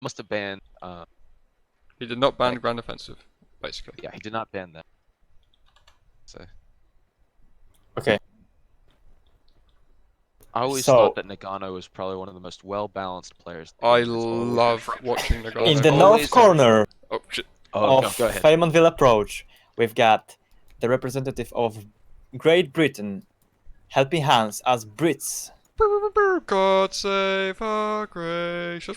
must have banned. He did not ban Grand Offensive, basically. Yeah, he did not ban that. So Okay. I always So- thought that Noggano was probably one of the most well-balanced players. I love watching Noggano. In the Always north corner Oh shit. Oh, of go ahead. Faymonville Approach, we've got the representative of Great Britain, HelpingHans as Brits. God save our gracious.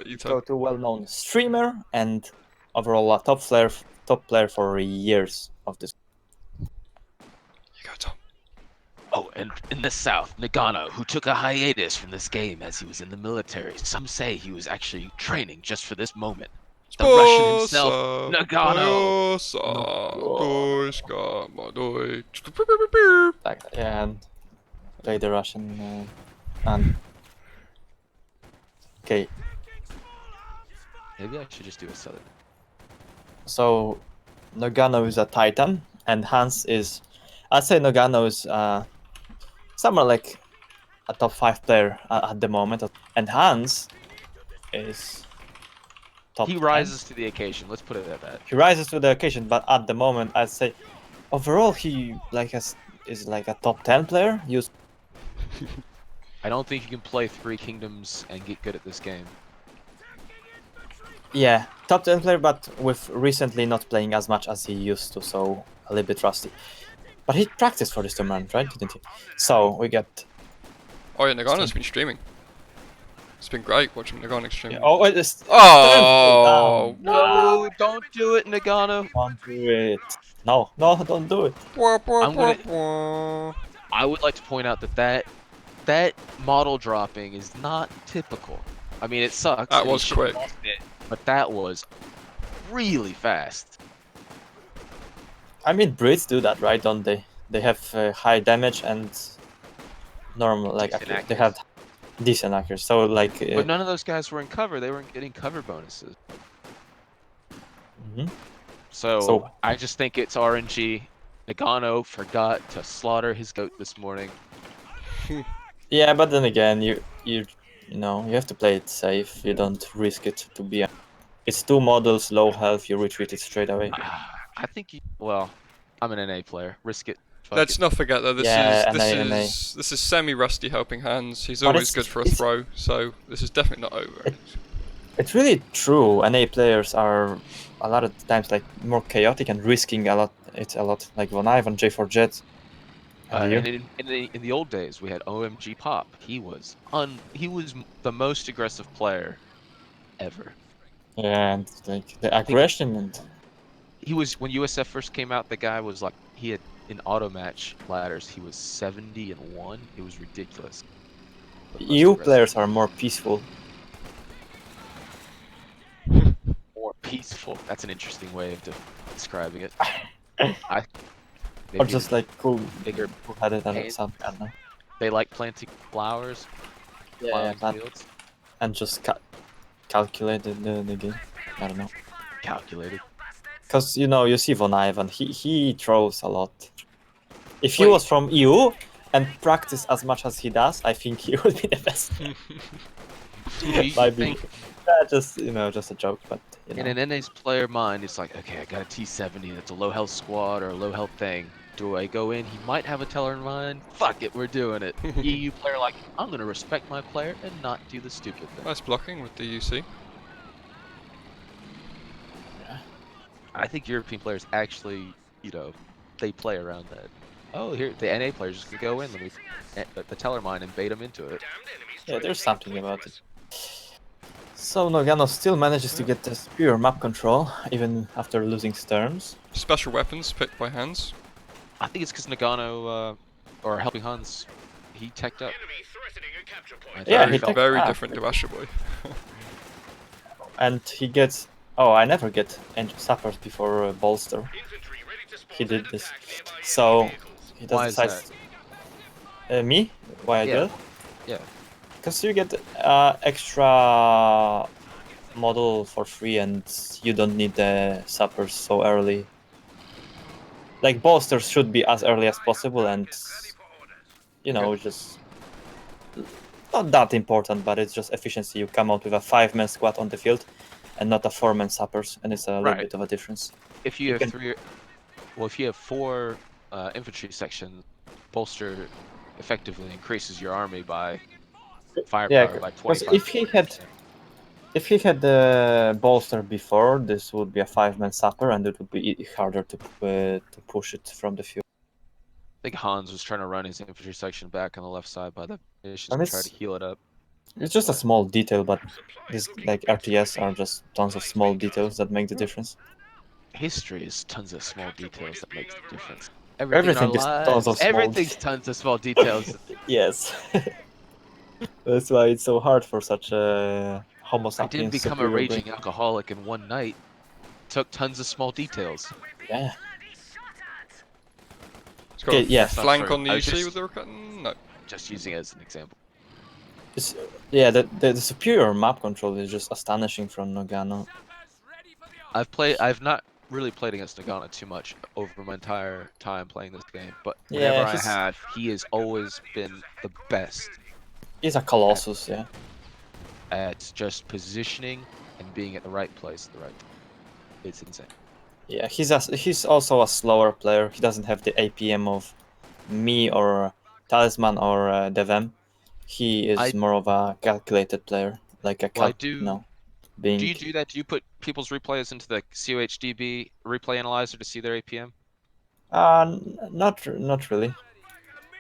You tell. Go to well-known streamer and overall a top player for years of this. You go, Tom. Oh, and in the south, Noggano, who took a hiatus from this game as he was in the military. Some say he was actually training just for this moment. The Russian himself, Noggano. Like, yeah, and play the Russian and okay. Maybe I should just do a southern. So Noggano is a Titan, and Hans is. I'd say Noggano is somewhere like a top 5 player at the moment, and Hans is top. He 10. rises to the occasion. Let's put it at that. He rises to the occasion, but at the moment, I'd say overall he is like a top 10 player. I don't think you can play 3 Kingdoms and get good at this game. Yeah, top 10 player, but with recently not playing as much as he used to, so a little bit rusty. But he practiced for this tournament, right? Didn't he? So we get. Oh yeah, Noggano's been streaming. It's been great watching Noggano stream. Yeah, oh, it's. Oh No, don't do it, Noggano. Don't do it. No, don't do it. I would like to point out that model dropping is not typical. I mean, it sucks. That and he was shouldn't have quick. lost it, but that was really fast. I mean, Brits do that, right? Don't they? They have high damage and normal, like Decent they have decent accuracy. So like. But none of those guys were in cover. They weren't getting cover bonuses. Mhm. So I just think it's RNG. Noggano forgot to slaughter his goat this morning. Yeah, but then again, you know, you have to play it safe. You don't risk it to be. It's 2 models, low health. You retreat it straight away. I think well, I'm an NA player. Risk it. Fuck Let's it. not forget though, Yeah, this is semi-rusty HelpingHans. He's But always it's- good for a it's- throw, so this is definitely not over. It's really true. NA players are a lot of times like more chaotic and risking a lot. It's a lot like Von Ivan, J4 Jet. And you? And in the old days, we had OMG Pop. He was the most aggressive player ever. Yeah, and like the aggression and He was when USF first came out. The guy was like he had in auto match ladders. He was 70-1. It was ridiculous. The most EU aggressive. players are more peaceful. More peaceful. That's an interesting way of describing it. Or Maybe just like cool, bigger. cool-headed or pain. something. I don't know. They like planting flowers. Yeah, plowing that, fields. and just calculated the game. I don't know. Calculated. Because, you know, you see Von Ivan, he throws a lot. If he Wait. was from EU and practiced as much as he does, I think he would be the best. Do you Might be. think Just, you know, just a joke, but, you know. in an NA's player mind, it's like, okay, I got a T70 that's a low health squad or a low health thing. Do I go in? He might have a teller in mind. Fuck it, we're doing it. EU player like, I'm gonna respect my player and not do the stupid thing. Nice blocking with the UC. I think European players actually, you know, they play around that. Oh, here the NA players just gonna go in. Let me the teller mine and bait them into it. Yeah, there's something about it. So Noggano still manages to get this pure map control, even after losing Sterns. Special weapons picked by Hans. I think it's because Noggano or HelpingHans, he teched up. Yeah, Very, he teched very up. different to Asher Boy. And he gets... Oh, I never get engine suppers before bolster. He did this. So, he does Why is decide... me? Why I Yeah. do it? Yeah. Because you get extra model for free and you don't need the suppers so early. Like, bolsters should be as early as possible and, you know, just not that important, but it's just efficiency. You come out with a 5-man squad on the field, and not a 4-man sappers, and it's a little Right. bit of a difference. If you You have can- three, well, if you have four infantry sections, bolster effectively increases your army by Yeah, firepower by because 25. if he had the bolster before, this would be a 5-man sapper, and it would be harder to push it from the field. I think Hans was trying to run his infantry section back on the left side by the missions And to try to heal it up. it's just a small detail, but these like RTS are just tons of small details that make the difference. History is tons of small details that makes the difference. Everything in our Everything is tons lives, of small. everything's tons of small details. Yes, that's why it's so hard for such a Homo I didn't sapiens become a superior brain. raging alcoholic in one night. Took tons of small details. Yeah. It's got Okay. a Yeah. That's not flank true. on the I was UC with the cutting? No. just using it as an example. It's, yeah. The superior map control is just astonishing from Noggano. I've not really played against Noggano too much over my entire time playing this game, but Yeah, whenever I have, he has always been the best he's a colossus. Yeah. at just positioning and being at the right place at the right time. It's insane. Yeah. He's also a slower player. He doesn't have the APM of me or Talisman or Devem. He is I more of a calculated player, like a well, I no, do being you do that? Do you put people's replays into the COHDB replay analyzer to see their APM? not really, I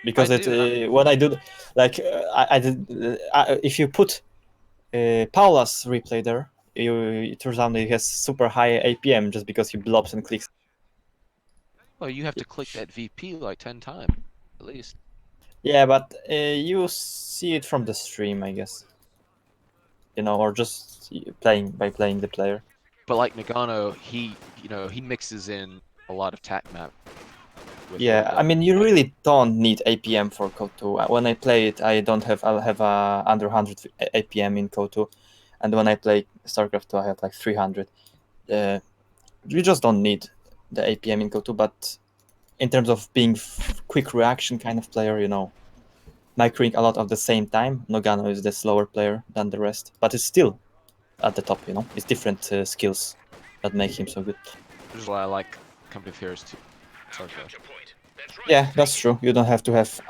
because it do, and when I do like I did if you put Paula's replay there, it turns out he has super high APM just because he blobs and clicks. well, you have to click that VP like 10 times at least. Yeah, but you see it from the stream, I guess. You know, or just playing the player. But like Nagano, he mixes in a lot of tac map with what he Yeah, I does. mean, you really don't need APM for Code 2. When I play it, I'll have under 100 APM in Code 2, and when I play StarCraft 2, I have like 300. You just don't need the APM in Code 2, but in terms of being quick reaction kind of player, you know, microing a lot of the same time, Nogano is the slower player than the rest, but it's still at the top, you know. It's different skills that make him so good. Which is why I like Company of Heroes 2. Yeah, that's true. You don't have to have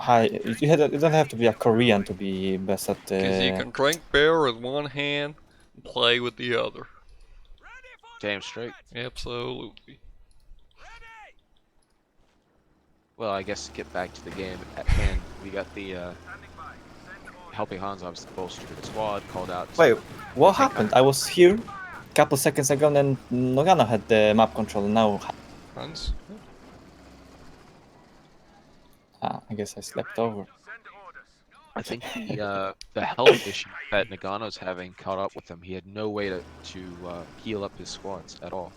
you don't have to be a Korean to be best at. Because you can drink beer with one hand and play with the other. Damn straight. Absolutely. Well, I guess to get back to the game at hand, we got the Helping Hans obviously bolstered the squad, called out. Wait, what Take happened? I was here a couple seconds ago, and Nogano had the map control. Now, Hans? I guess I slept over. I think the health issue that Nagano's having caught up with him. He had no way to heal up his squads at all.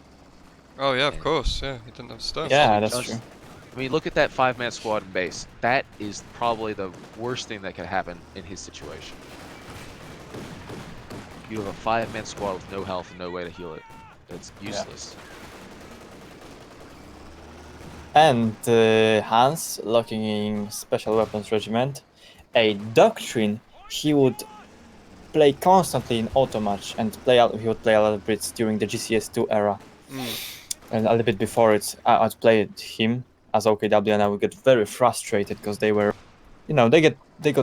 Oh yeah, of course. Yeah, he didn't have stuff. Yeah, It's that's just- true. I mean, look at that 5-man squad in base. That is probably the worst thing that could happen in his situation. You have a 5-man squad with no health and no way to heal it. It's useless. And Hans, locking in Special Weapons Regiment, a doctrine he would play constantly in auto match and he would play a lot of Brits during the GCS2 era. And a little bit before it, I'd played him as OKW, and I would get very frustrated because they were, you know, they got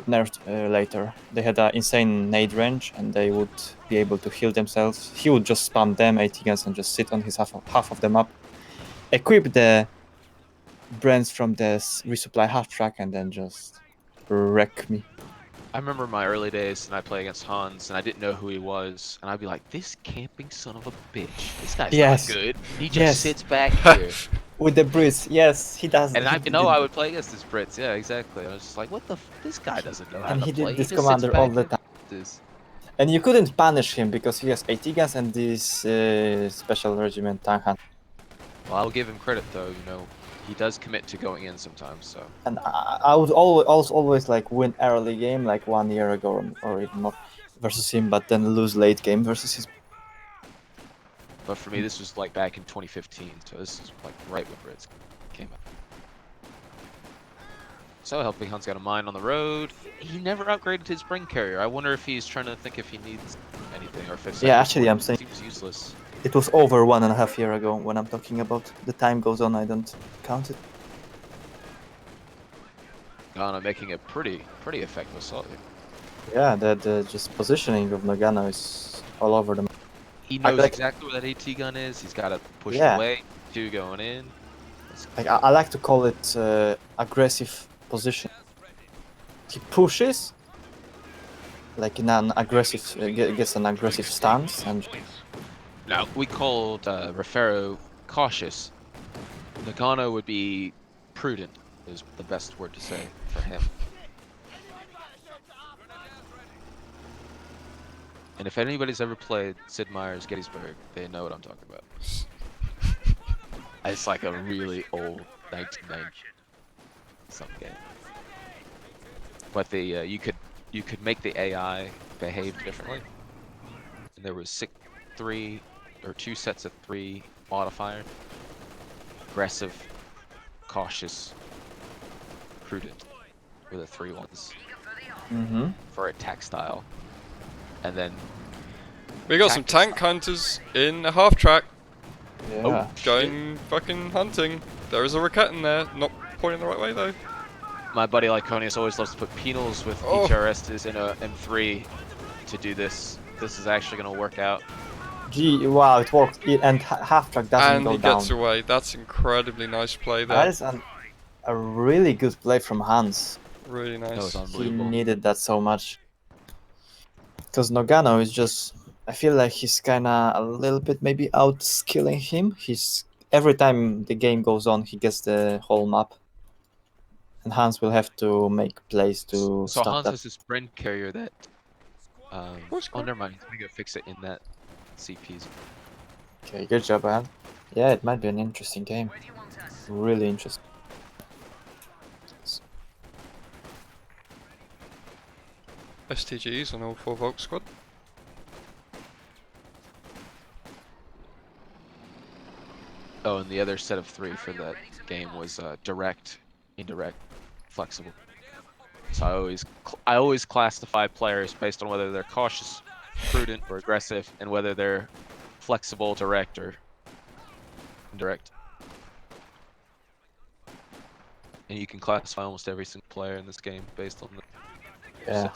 nerfed later. They had an insane nade range, and they would be able to heal themselves. He would just spam them 80 guns and just sit on his half of the map, equip the brands from the resupply half track, and then just wreck me. I remember my early days and I play against Hans and I didn't know who he was and I'd be like, this camping son of a bitch. This guy's Yes. not good. He just Yes. sits back here. With the Brits, yes, he does. And I he know did- I would play against this Brits. Yeah, exactly. I was just like, what the this guy doesn't know how And to he play. did this just sits commander all back the and time. this. And you couldn't punish him because he has 80 guns and this special regiment tank hunter. Well, I'll give him credit though, you know, he does commit to going in sometimes, so. And I would always like win early game, like 1 year ago or even more, versus him, but then lose late game versus his. But for me, this was like back in 2015, so this is like right when Brits came out. So HelpingHans got a mine on the road. He never upgraded his spring carrier. I wonder if he's trying to think if he needs anything or if his Yeah, sector actually, port I'm saying seems useless. it was over 1.5 years ago when I'm talking about. The time goes on, I don't count it. Ghana making a pretty effective assault here. Yeah, the just positioning of Noggano is all over the map. He I knows like, exactly where that AT gun is. He's got it pushed yeah, away, 2 going in. like I like to call it aggressive position. He pushes, like in an aggressive, gets an aggressive stance, and Now, we called Refero cautious. Noggano would be prudent, is the best word to say for him. And if anybody's ever played Sid Meier's Gettysburg, they know what I'm talking about. It's like a really old 1990 some game. But the you could make the AI behave differently. And there was 2 sets of 3 modifiers: aggressive, cautious, prudent were the 3 ones for attack style. And then We got some tank hunters in a half track. yeah. Going fucking hunting. There is a Raquette in there, not pointing the right way though. my buddy Lyconius always loves to put penals with Oh. PTRSs in a M3 to do this. This is actually going to work out. Gee, wow, it worked. And half track doesn't And go he down. gets away. That's incredibly nice play That there. is a really good play from Hans. Really That was nice. He unbelievable. needed that so much. Because Noggano is just, I feel like he's kinda a little bit maybe outskilling him. He's every time the game goes on, he gets the whole map, and Hans will have to make plays to So stop Hans that. has this sprint carrier that. Oh, Squad. never mind. He's going to go fix it in that CPs. Okay, good job, Hans. Yeah, it might be an interesting game. Really interesting. STGs on all 4 Volk squad. Oh, and the other set of 3 for that game was direct, indirect, flexible. So I always classify players based on whether they're cautious, prudent, or aggressive, and whether they're flexible, direct, or indirect. And you can classify almost every single player in this game based on the. Yeah,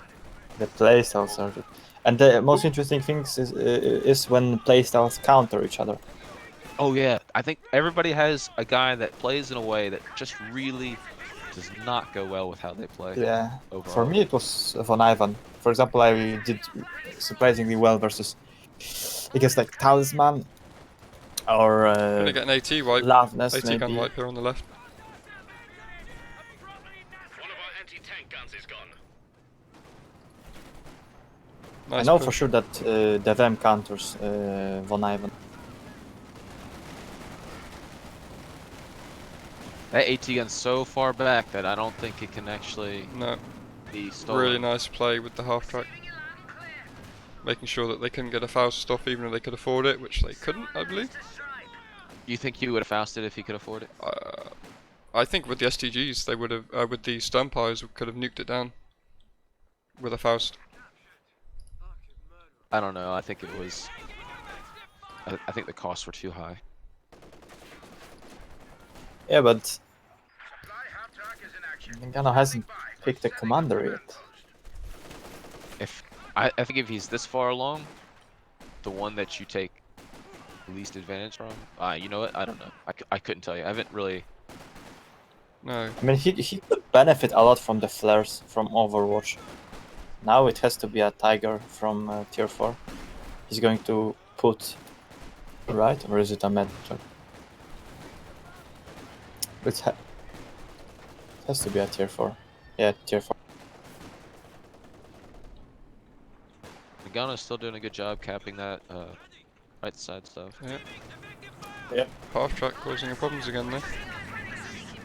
the playstyles are good. And the most interesting things is when playstyles counter each other. Oh yeah, I think everybody has a guy that plays in a way that just really does not go well with how they play. Yeah, Overall. for me it was Von Ivan. For example, I did surprisingly well versus against like Talisman or Gonna get an AT wipe. Loveness AT gun maybe. wipe here on the left. One of our anti-tank guns is gone. Nice I know push. for sure that Devem counters Von Ivan. That AT gun's so far back that I don't think it can actually No, be stolen. really nice play with the half track. Making sure that they couldn't get a Faust off even if they could afford it, which they couldn't, I believe. You think you would have Fausted if he could afford it? I think with the STGs, they would have, with the Stonepires, could have nuked it down with a Faust. I don't know. I think it was. I think the costs were too high. Yeah, but Noggano hasn't picked a commander yet. I think if he's this far along, the one that you take least advantage from. You know what? I don't know. I couldn't tell you. I haven't really. No. I mean, he could benefit a lot from the flares from Overwatch. Now it has to be a Tiger from tier 4. He's going to put, right? Or is it a Med? It has to be a tier 4. Yeah, tier 4. Noggano's still doing a good job capping that right side stuff. Yeah. Yep. Half track causing your problems again there.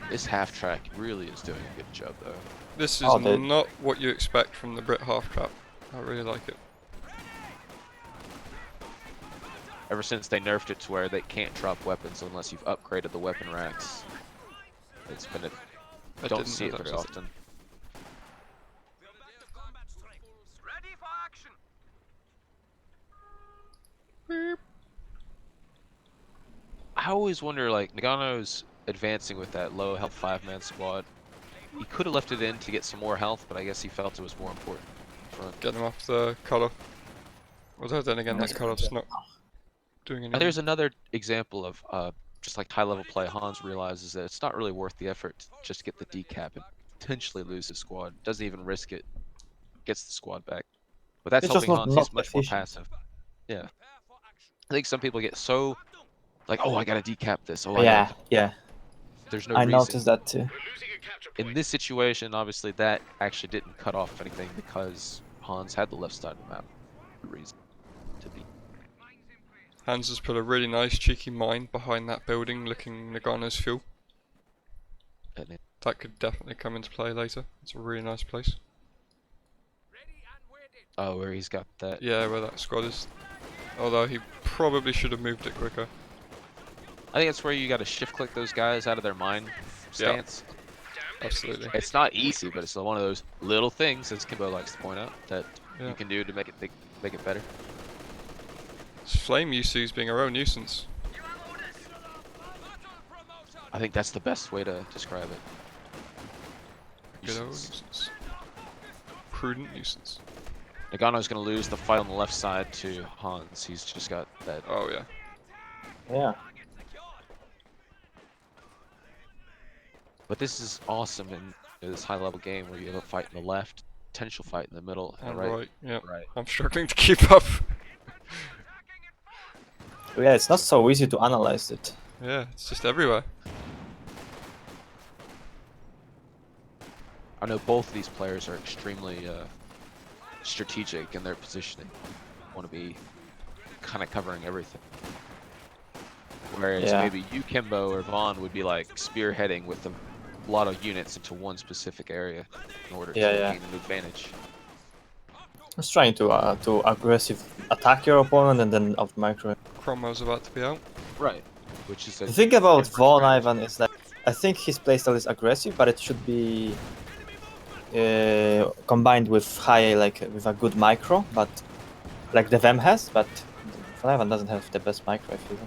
This half track really is doing a good job though. This is Oh, not what you expect from the Brit half trap. I really like it. Ever since they nerfed it to where they can't drop weapons unless you've upgraded the weapon racks, it's been a. I Don't didn't see know it that very was a often. I always wonder, like, Nagano's advancing with that low health 5-man squad. He could have left it in to get some more health, but I guess he felt it was more important. Front. Get them off the cutoff. Although then again, that cutoff's not doing anything. There's another example of just like high level play. Hans realizes that it's not really worth the effort to just get the decap and potentially lose his squad. Doesn't even risk it. Gets the squad back. But that's It's just helping Hans. not He's much more efficient. passive. Yeah. I think some people get so like, oh, I gotta decap this. Oh, I Yeah, gotta. yeah. There's no I reason. noticed that too. We're losing a capture In point. this situation, obviously, that actually didn't cut off anything because Hans had the left side of the map. The reason to be. Hans has put a really nice cheeky mine behind that building, looking Nagano's fuel. And it- That could definitely come into play later. It's a really nice place. Oh, where he's got that. Yeah, where that squad is. Although he probably should have moved it quicker. I think that's where you got to shift click those guys out of their mine stance. Absolutely. It's not easy, but it's one of those little things, as Kimbo likes to point out, that Yeah. you can do to make it better. Flame UCs being a real nuisance. I think that's the best way to describe it. Good old Nuisance. nuisance. Prudent nuisance. Nagano's going to lose the fight on the left side to Hans. He's just got that. Oh yeah. Yeah. But this is awesome in this high level game where you have a fight in the left, potential fight in the middle, and And right. right. Yeah. Right. I'm struggling to keep up. Yeah, it's not so easy to analyze it. Yeah, it's just everywhere. I know both of these players are extremely strategic in their positioning. Want to be kind of covering everything. Whereas Yeah. maybe you, Kimbo, or Vaughn would be like spearheading with a lot of units into one specific area in order to Yeah, yeah. gain an advantage. Just trying to aggressive attack your opponent and then out micro. Cromwell's about to be out. Right. Which is a The thing about different Vaughn strategy. Ivan is that I think his playstyle is aggressive, but it should be combined with high, like with a good micro, but like the Vem has. But Vaughn Ivan doesn't have the best micro, I feel.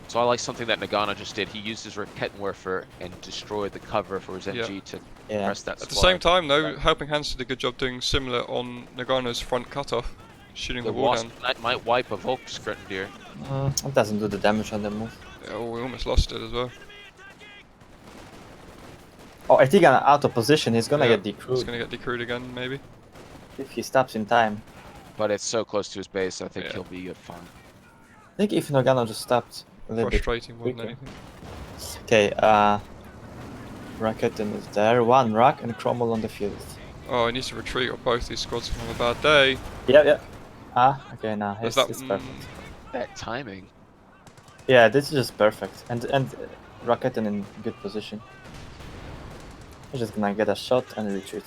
So I like something that Nagano just did. He used his Rakettenwerfer and destroyed the cover for his MG to Yeah. press that At the squad. same time, though, Right. HelpingHans did a good job doing similar on Nagano's front cutoff, shooting the The wall Wasp down. Knight might wipe a Volksgrenadier. It doesn't do the damage on the move. Oh, we almost lost it as well. Oh, I think out of position, he's gonna Yeah, get He's decrewed gonna get decrewed again, maybe. if he stops in time. But it's so close to his base, I think Yeah. he'll be fine. I think if Nogano just stopped a little bit. Frustrating more than quicker. anything. Okay, Raketen is there. One Rock and Cromwell on the field. Oh, he needs to retreat or both these squads can have a bad day. Yeah, yeah. Okay, now There's it's, that. it's perfect. That timing. Yeah, this is just perfect. And Raketen in good position. He's just gonna get a shot and retreat.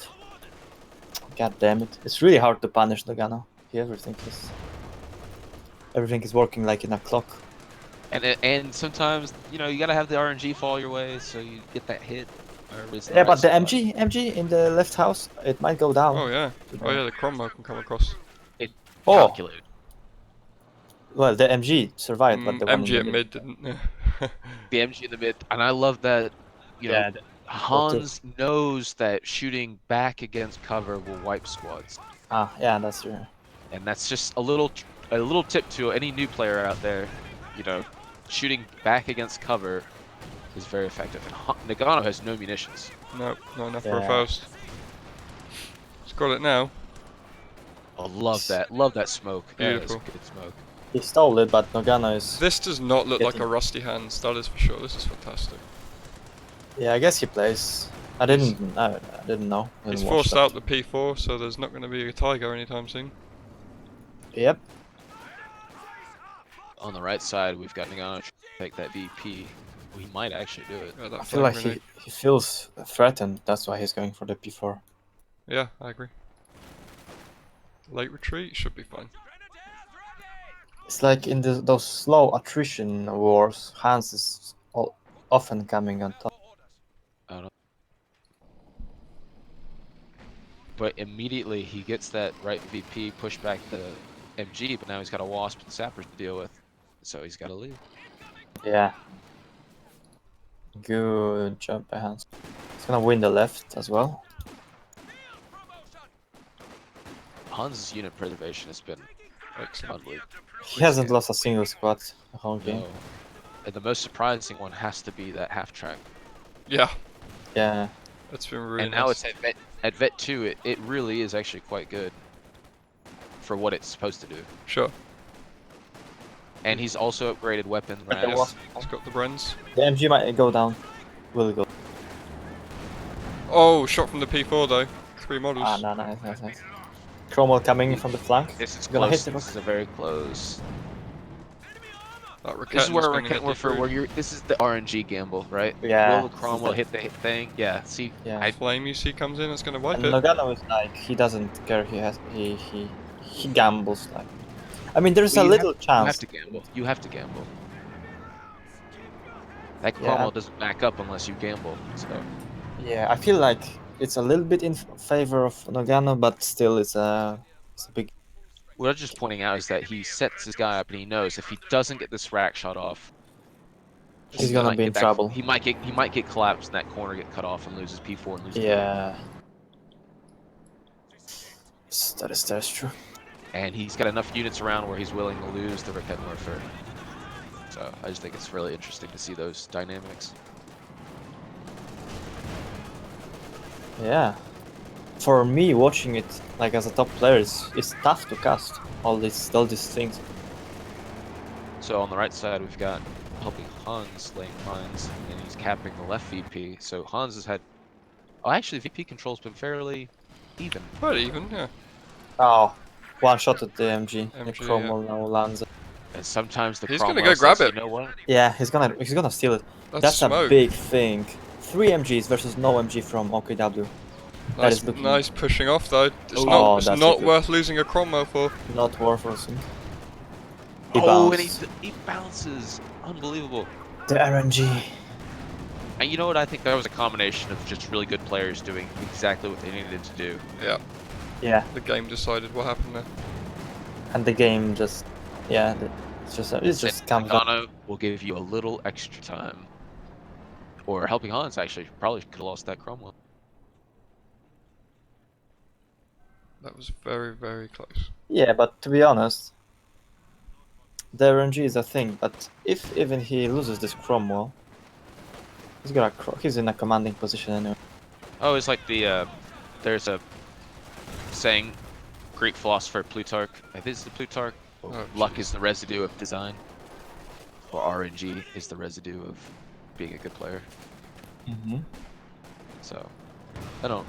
God damn it. It's really hard to punish Nogano. Everything is working like in a clock. And sometimes, you know, you gotta have the RNG fall your way so you get that hit. Or it's Yeah, right but the spot. MG in the left house, it might go down. Oh yeah. Oh yeah, the Cromwell can come across. Oh, Calculated. well, the MG survived, but the one MG in at the mid didn't. The MG in the mid, and I love that. You know, Yeah, Hans knows that shooting back against cover will wipe squads, yeah, that's true. and that's just a little tip to any new player out there. You know, shooting back against cover is very effective. And Nagano has no munitions. No, not enough for a Yeah. Faust. He's got it now. I love that. Love that smoke. Beautiful. That is good smoke. He stole it, but Nogano is. This does not look like Getting- a rusty hands, that is for sure. This is fantastic. Yeah, I guess he plays. I didn't know. I He's didn't watch forced that. out the P4, so there's not going to be a Tiger anytime soon. Yep. On the right side, we've got Nagano to take that VP. We might actually do it. Yeah, that I feel flag like grenade. he feels threatened. That's why he's going for the P4. Yeah, I agree. Late retreat should be fine. It's like in those slow attrition wars, Hans is often coming on top. I don't know. But immediately he gets that right VP, push back the MG, but now he's got a Wasp and Sapper to deal with, so he's got to leave. Yeah. Good job by Hans. He's gonna win the left as well. Hans' unit preservation has been Excellent. unbelievable. He hasn't lost a single squad the whole game. No. And the most surprising one has to be that half track. Yeah, Yeah. that's been really And now nice. it's at Vet 2, it really is actually quite good for what it's supposed to do. Sure. And he's also upgraded weapon But the ranks. Wasp- It's got the Brens. The MG might go down. Will go. Oh, shot from the P4 though. 3 models. Ah, no, nice. Cromwell coming in from the flank. This is Gonna close. hit the This is a very close. That This is where Raketten's you're. This is the RNG gamble, right? Yeah. Will Cromwell hit the thing? Yeah. See, Yeah. Flame you see comes in, it's gonna wipe And it. Noggano is like, he doesn't care. He gambles like. I mean, there's Well, a you little You chance. have to gamble. You have to gamble. That Yeah. Cromwell doesn't back up unless you gamble. So Yeah, I feel like it's a little bit in favor of Noggano, but still, it's a big. what I'm just pointing out is that he sets his guy up and he knows if he doesn't get this rack shot off, He's he gonna might be in get that- trouble. He might get collapsed in that corner, get cut off, and lose his P4 and lose. Yeah. That's true. And he's got enough units around where he's willing to lose the Raketen Warfare. So I just think it's really interesting to see those dynamics. Yeah. For me, watching it like as a top player, it's tough to cast all these things. So on the right side, we've got helping Hans laying mines, and he's capping the left VP. So Hans has had. Oh, actually, VP control's been fairly even. Quite even, yeah. Oh, one shot at the MG. The MG, Cromwell now lands it. And sometimes the He's gonna Cromwell go grab says, it. You know what? Yeah, he's gonna steal it. That's a smoke. big thing. 3 MGs versus no MG from OKW. That Nice, is looking- nice pushing off though. It's Oh, not that's not good. worth losing a Cromwell for. Not worth losing. Oh, and bounced. he bounces. Unbelievable. The RNG. And you know what? I think that was a combination of just really good players doing exactly what they needed to do. Yeah, Yeah, the game decided what happened there. and the game just, yeah, it just comes up. Noggano will give you a little extra time. Or Helping Hans actually probably could have lost that Cromwell. That was very, very close. Yeah, but to be honest, the RNG is a thing. But if even he loses this Cromwell, he's in a commanding position anyway. Oh, it's like the there's a saying, Greek philosopher Plutarch. I think it's the Plutarch. Oh, Luck jeez. is the residue of design, or RNG is the residue of being a good player. Mm-hmm. So I don't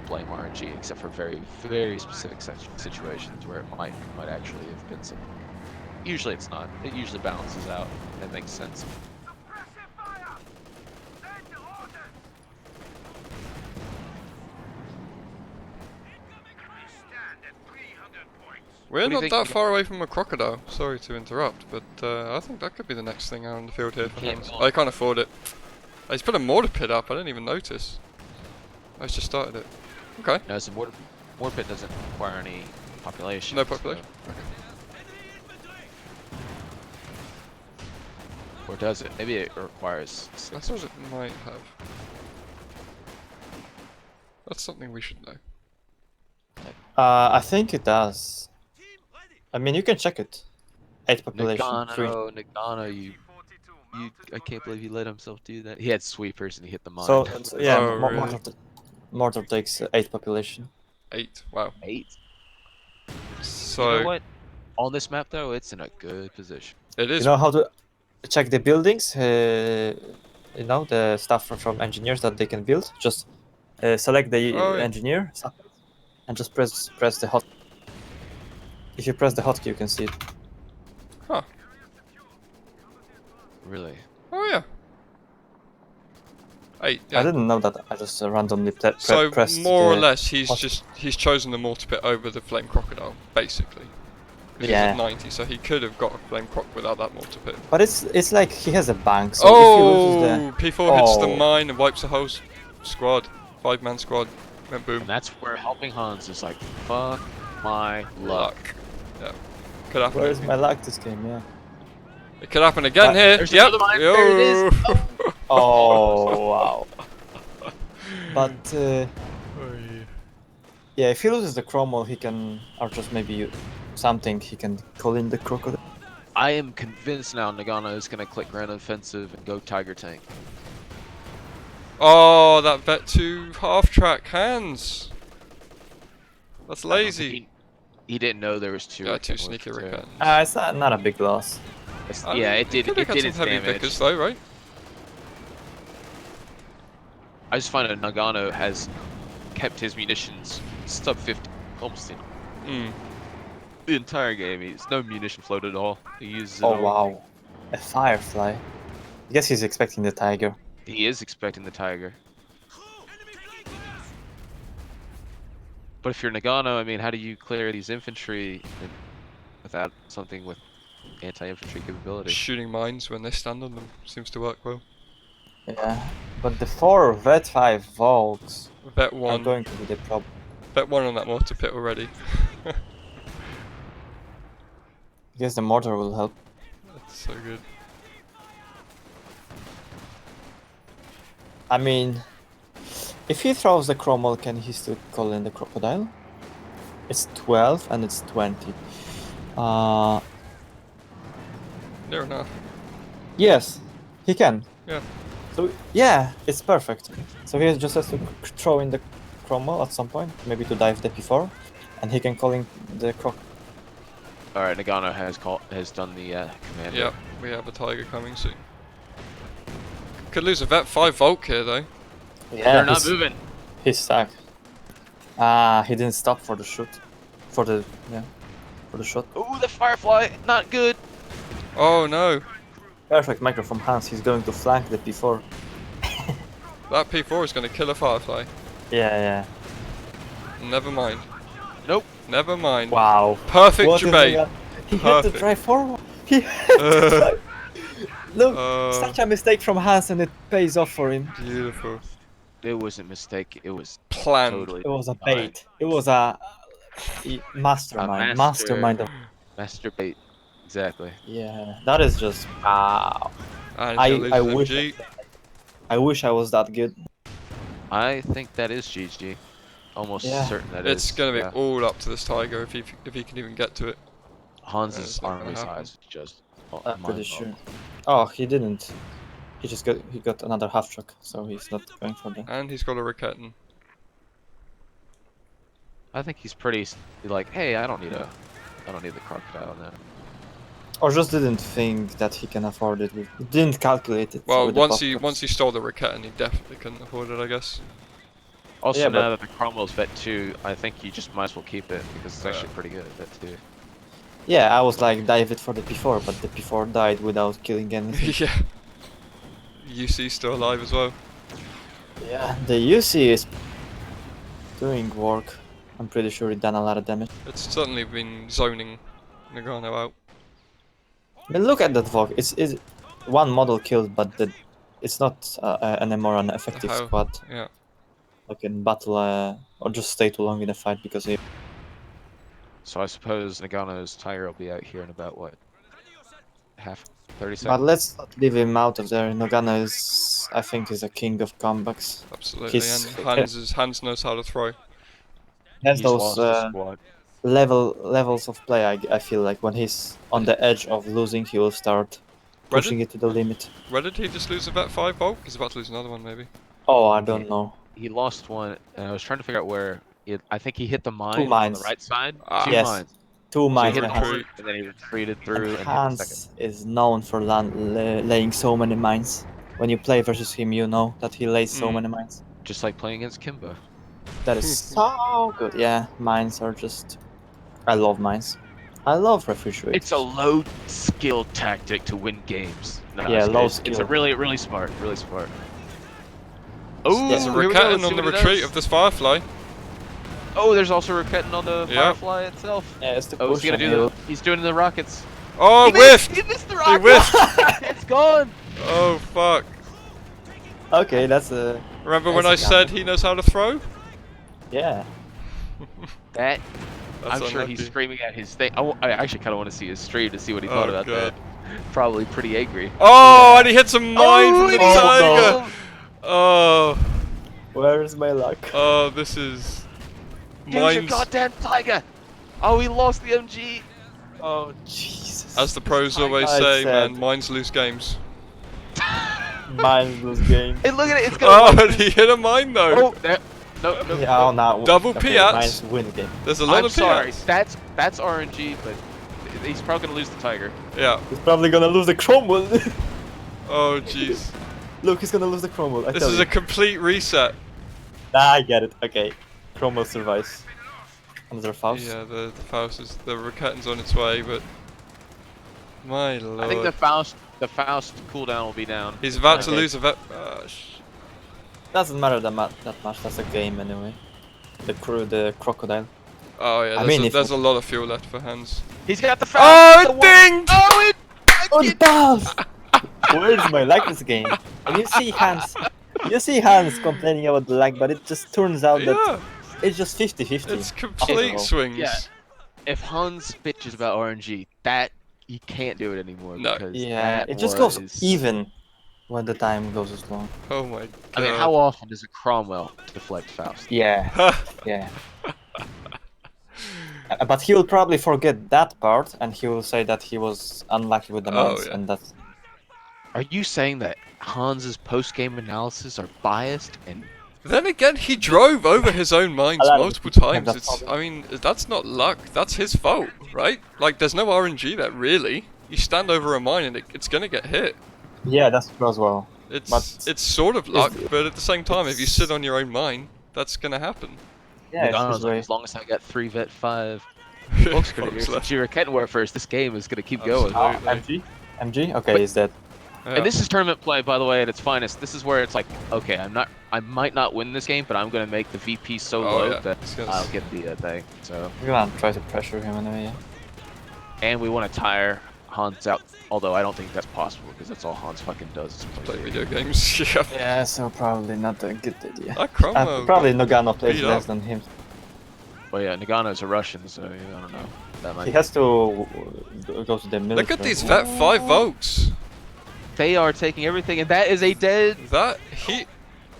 blame RNG except for very, very specific situations where it might actually have been some. Usually it's not. It usually balances out. That makes sense. We're What do you not think that you- far away from a crocodile. Sorry to interrupt, but I think that could be the next thing out on the field here for can't Hans. go. I can't afford it. Oh, he's put a mortar pit up. I didn't even notice. I just started it. Okay. No, so War Pit doesn't require any population. No population. so- Or does it? Maybe it requires I 6. thought it might have. That's something we should know. I think it does. I mean, you can check it. 8 population. 3. Noggano, you. I can't believe he let himself do that. He had sweepers and he hit the mine. So yeah, Oh, really? mortar takes 8 population. 8. Wow. 8. So You know what? On this map though, it's in a good position. it is. You know how to check the buildings? You know, the stuff from engineers that they can build. Just select the Oh, yeah. engineer and just press the hot. If you press the hotkey, you can see it. Huh. Really. Oh yeah. 8. I Yeah. didn't know that. I just randomly So pressed. more or the less, he's hot- he's chosen the mortar pit over the flame crocodile, basically. 'Cause Yeah. He's at 90, so he could have got a flame croc without that mortar pit. But it's like he has a bank. So if he loses the. P4 hits the Oh. mine and wipes the whole squad. 5-man squad. Went boom. And that's where Helping Hans is like, fuck my luck. Yeah. Could happen. Where's my luck this game? Yeah. It could happen again here. There's Yep. another mine. There it is. Yo. Oh wow. But yeah, if he loses the Cromwell, he can, or just maybe something, he can call in the crocodile. I am convinced now Noggano is going to click ground offensive and go Tiger Tank. Oh, that bet 2 half track hands. That's lazy. He didn't know there was 2. Yeah, 2 Ricketts sneaky with it. Ricketts. It's not a big loss. Yeah, it did. Could It have did had its some heavy damage. Vickers though, right? I just find that Noggano has kept his munitions sub 50 almost in the entire game. He's no munition float at all. He uses it Oh all. wow. A Firefly. I guess he's expecting the Tiger. He is expecting the Tiger. But if you're Noggano, I mean, how do you clear these infantry without something with anti-infantry capability? Shooting mines when they stand on them seems to work well. Yeah. But the 4 Vet5 Volks Bet are 1. going to be the problem. Bet 1 on that mortar pit already. I guess the mortar will help. That's so good. I mean, if he throws the Cromwell, can he still call in the crocodile? It's 12 and it's 20. Near enough. Yes, he can. Yeah. So yeah, it's perfect. So he just has to throw in the Cromwell at some point, maybe to dive the P4, and he can call in the croc. All right, Noggano has done the command. Yep, we have a Tiger coming soon. Could lose a Vet 5 Volk here though. Yeah, They're not moving. He's stuck. He didn't stop for the shoot. For the shot. Ooh, the Firefly, not good. Oh no. Perfect micro from Hans. He's going to flank the P4. That P4 is going to kill a Firefly. Yeah. Never mind. Nope. Never mind. Wow. Perfect What is debate. that? He had Perfect. to drive forward. He had to drive. Look, such a mistake from Hans, and it pays off for him. Beautiful. It was a mistake. It was Planned. totally. It was a fine. bait. It was a mastermind. Mastermind of. Master bait. Exactly. Yeah, that is just wow. And I he's gonna lose wish. MG. I wish I was that good. I think that is GG. Almost Yeah. certain that is. It's gonna be yeah. all up to this Tiger if he can even get to it. Hans's it's not gonna army happen. size is just. I'm pretty mind-boggling. sure. Oh, he didn't. He got another half truck, so he's not going for that. And he's got a Ricketten. I think he's pretty like, hey, I don't need the crocodile now. Or just didn't think that he can afford it. Didn't calculate it. Well, with the once buff trucks. he stole the Ricketten, he definitely couldn't afford it, I guess. Also, Yeah, now that the Cromwell's vet 2, I think you just might as well keep it because it's actually pretty good at vet 2. Yeah, I was like dive it for the P4, but the P4 died without killing anything. Yeah. UC still alive as well. Yeah, the UC is doing work. I'm pretty sure it done a lot of damage. It's certainly been zoning Noggano out. But look at that Vogue. It's one model killed, but it's not anymore an effective How- squad. Yeah. Like in battle or just stay too long in a fight because he. So I suppose Noggano's Tiger will be out here in about what? 30 But seconds? let's not leave him out of there. Noggano is, I think, is a king of comebacks. Absolutely. And Hans knows how to throw. He has He's those lost his squad. levels of play. I feel like when he's on the edge of losing, he will start pushing it to the limit. Where did he just lose a Vet 5 Volk? He's about to lose another one, maybe. Oh, I don't know. He lost one, and I was trying to figure out where. I think he hit the mine on mines. the right side. Ah. Two Yes. mines. Two So he mines. hit and one, retreat. and then he retreated through and hit the Hans second. is known for laying so many mines. When you play versus him, you know that he lays so many mines. Just like playing against Kimbo. That is so good. Yeah, mines are just. I love mines. I love refrigerators. It's a low skill tactic to win games. No, Yeah, it's, low it's a skill. really smart, really smart. Oh, There's a here we go, Ricketten let's see on the what it retreat does. of this Firefly. Oh, there's also Ricketten on the Yeah. Firefly itself. Yeah, it's the Oh, he's push gonna and do he'll- He's doing the rockets. Oh, He whiffed! He missed the He rocket. whiffed! It's gone. Oh, fuck. Okay, that's a. Remember when I That's a said he knows how to throw? Yeah. That That's I'm sure unlucky. he's screaming at his thing. I actually kind of want to see his stream to see what he thought Oh, about God. that. Probably pretty angry. Oh, Yeah. and he hits a mine from the and he hit tiger. him! Oh, Where's my luck? oh, this is Use your mines. goddamn tiger! Oh, he lost the MG. Oh Jesus! As the pros always I say, said- man, mines lose games. Mine lose game. Hey, look at it. It's gonna. Oh, win. and he hit a mine though. Oh, there. No, no. Yeah, oh, now Double okay, Piats. Mine's win game. There's a lot I'm of sorry. Piats. That's RNG, but he's probably gonna lose the tiger. Yeah. He's probably gonna lose the Cromwell. Oh, jeez. Look, he's gonna lose the Cromwell. I This tell is you. a complete reset. Ah, I get it. Okay, Cromwell survives. Another Faust. Yeah, the Faust is the Raketten's on its way, but my lord. I think the Faust cooldown will be down. He's about to Okay. lose a vet. Doesn't matter that much. That's a game anyway. The crocodile. Oh yeah, I mean, if- there's a lot of fuel left for Hans. He's got the Oh, Faust. the it one- dinged! Oh, it. Oh, the balls! Where's my lag this game? And you see Hans complaining about the lag, but it just turns out that Yeah, it's just 50-50. it's complete all. swings. Yeah. If Hans bitches about RNG, that you can't do it anymore. No. Because Yeah, that it just goes was- even when the time goes long. Oh my god. I mean, how often does a Cromwell deflect Faust? Yeah, yeah. But he will probably forget that part, and he will say that he was unlucky with the Oh, mines, yeah. and that's Are you saying that Hans's post-game analysis are biased and Then again, he drove over his own mines A lot of multiple people have times. that It's, problem. I mean, that's not luck. That's his fault, right? Like, there's no RNG there, really. You stand over a mine and it's gonna get hit. yeah, that's true as well. It's But- it's sort of luck, It's- but at the same time, if you sit on your own mine, that's gonna happen. Yeah, it's Noggano's his like, way. as long as I got 3 vet 5 books grenadiers, Folks left. if you're a Kenton first, this game is gonna keep going. Absolutely. MG? Okay, is that? Yeah. And this is tournament play, by the way, at its finest. This is where it's like, okay, I might not win this game, but I'm gonna make the VP so Oh, low yeah. that It's gonna I'll s- get the thing. So, We're gonna try to pressure him anyway. Yeah. and we want to tire Hans out, although I don't think that's possible because that's all Hans fucking does. Is Play video games. Yeah. Yeah, so probably not a good idea. That Cromwell. Probably Nogano plays beat less up. than him. But yeah, Nagano's a Russian, so yeah, I don't know. That might He has to go to the military. Look at these vet 5 votes. They are taking everything, and that is a dead.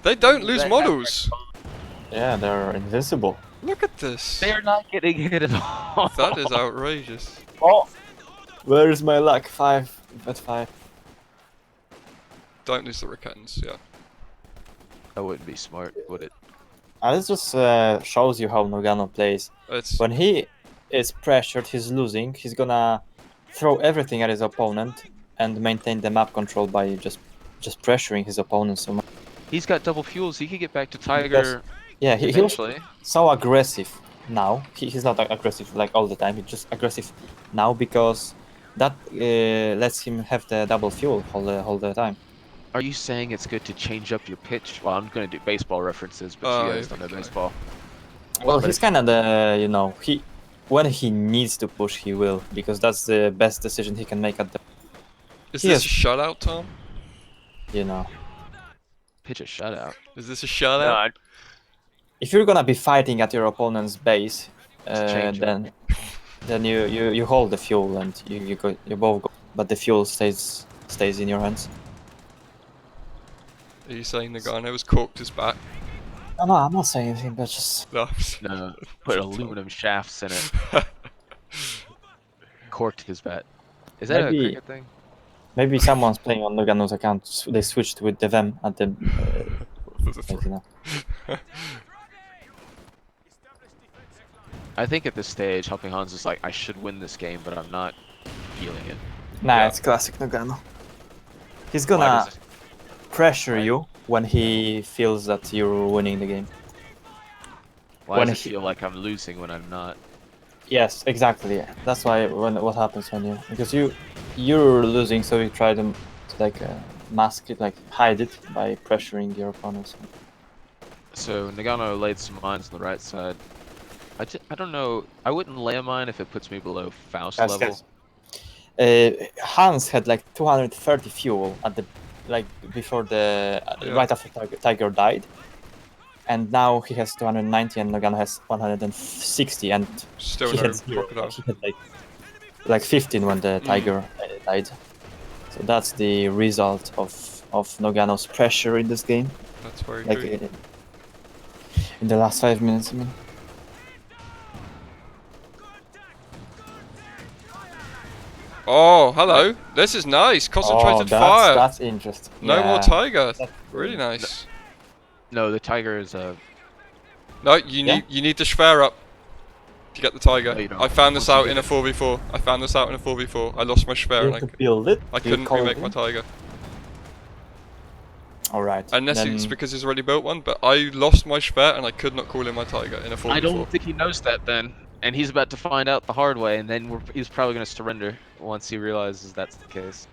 They don't lose That- models. Yeah, they're invincible. Look at this. They are not getting hit at all. That is outrageous. Oh, where is my luck? 5 at 5. Don't lose the Raketens, yeah. That wouldn't be smart, would it? This just shows you how Nogano plays. It's When he is pressured, he's losing. He's gonna throw everything at his opponent and maintain the map control by just pressuring his opponent so much. He's got double fuels. He could get back to Tiger Yeah, he was eventually. so aggressive now. He's not aggressive like all the time. He's just aggressive now because that lets him have the double fuel all the time. Are you saying it's good to change up your pitch? Well, I'm going to do baseball references, but Oh, you guys don't know okay. baseball. Well, But he's kind of the when he needs to push, he will, because that's the best decision he can make at the Is Yes. this a shutout, Tom? Pitch a shutout. Is this a shutout? If you're gonna be fighting at your opponent's base, change it. then you hold the fuel and you both go, but the fuel stays in your hands. Are you saying Noggano has corked his back? No, I'm not saying anything, but just No. No, put aluminum shafts in it. Corked his bat. Is that Maybe- a cricket thing? maybe someone's playing on Nogano's account. They switched with the them at the like, you know. I think at this stage, Helping Hans is like, I should win this game, but I'm not feeling it. Nah, Yeah. it's classic Nogano. He's Why gonna does it- pressure you when he feels that you're winning the game. Why when does it he- feel like I'm losing when I'm not? Yes, exactly. That's why what happens when you're losing, so you try to like mask it, like hide it by pressuring your opponents. So Nagano laid some mines on the right side. I don't know. I wouldn't lay a mine if it puts me below Faust Yes, level. yes. Hans had like 230 fuel at the before the Yeah. right after Tiger died, and now he has 290 and Noggano has 160, and Still he no had zero. crocodile. He had like 15 when the tiger died. So that's the result of Noggano's pressure in this game. That's very Like true. in the last 5 minutes, I mean. Oh, hello. This is nice. Concentrated fire. That's interesting. No more Yeah. tiger. That's Really cool. nice. No, the tiger is No, you Yeah? need the Schwer up to get the tiger. No, you don't. I found this Once you out get in a 4v4. I found this out in a 4v4. I lost my Schwer You and have to build it. I Do you couldn't call remake it my in? tiger. Alright. Unless then it's because he's already built one, but I lost my Schwer and I could not call in my tiger in a 4v4. I don't think he knows that then, and he's about to find out the hard way, and then he's probably going to surrender once he realizes that's the case.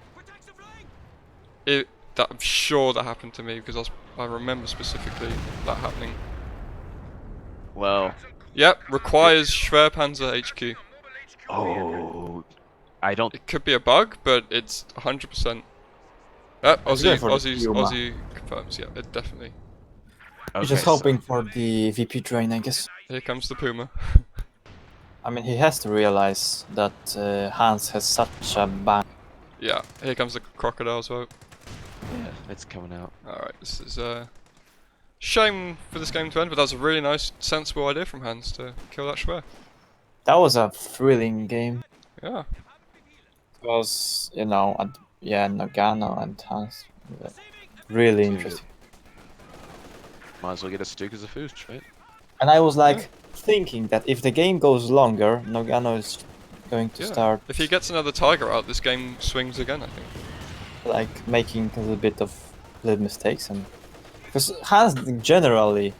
I'm sure that happened to me because I remember specifically that happening. Well, Yep, requires Schwerpanzer HQ. oh, I don't. It could be a bug, but it's 100%. It's good for the Aussie Puma. confirms. Yeah, it definitely. You're Okay, just so- hoping for the VP train, I guess. Here comes the Puma. I mean, he has to realize that Hans has such a bang. Yeah, here comes the crocodile as well. Yeah, it's coming out. Alright, this is shame for this game to end, but that was a really nice, sensible idea from Hans to kill that Schwer. That was a thrilling game. Yeah. Because, you know, Noggano and Hans. Really interesting. Might as well get a Stukas as a Foosh, right? And I was like thinking that if the game goes longer, Noggano is going to Yeah. start If he gets another tiger out, this game swings again, I think. like making a little bit of little mistakes, and because Hans generally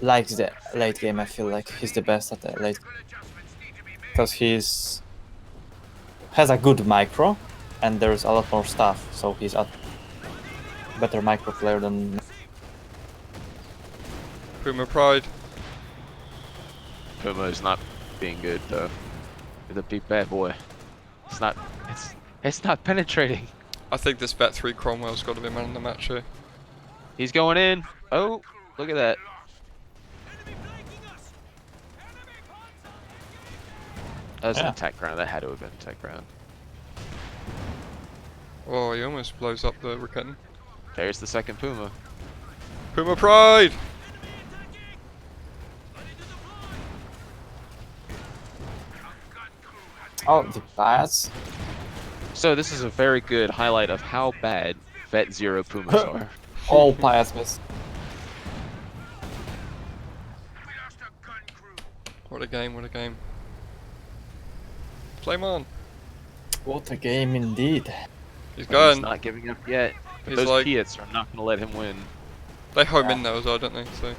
likes the late game. I feel like he's the best at the late because has a good micro, and there's a lot more stuff. So he's a better micro player than. Puma Pride. Puma is not being good though. He's a big bad boy. It's not. It's not penetrating. I think this bet 3 Cromwell's got to be man of the match here. He's going in. Oh, look at that. That was an Yeah. attack round. That had to have been an attack round. Oh, he almost blows up the Ricketten. There's the second Puma. Puma Pride! Oh, the pass. So this is a very good highlight of how bad Vet Zero Pumas are. All pass miss. What a game, what a game. Flame on! What a game indeed. He's He's going. not giving up yet. But He's those like- Piats are not going to let him win. They home in though as well, don't they? So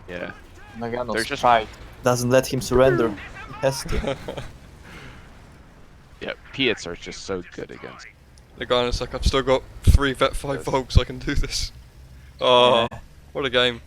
Yeah. Noggano's They're just- pride doesn't let him surrender. He has to. Yeah, Piats are just so good against. the guy is like, I've still got 3 Vet 5 Volks, I can do this. Oh, Yeah. what a game.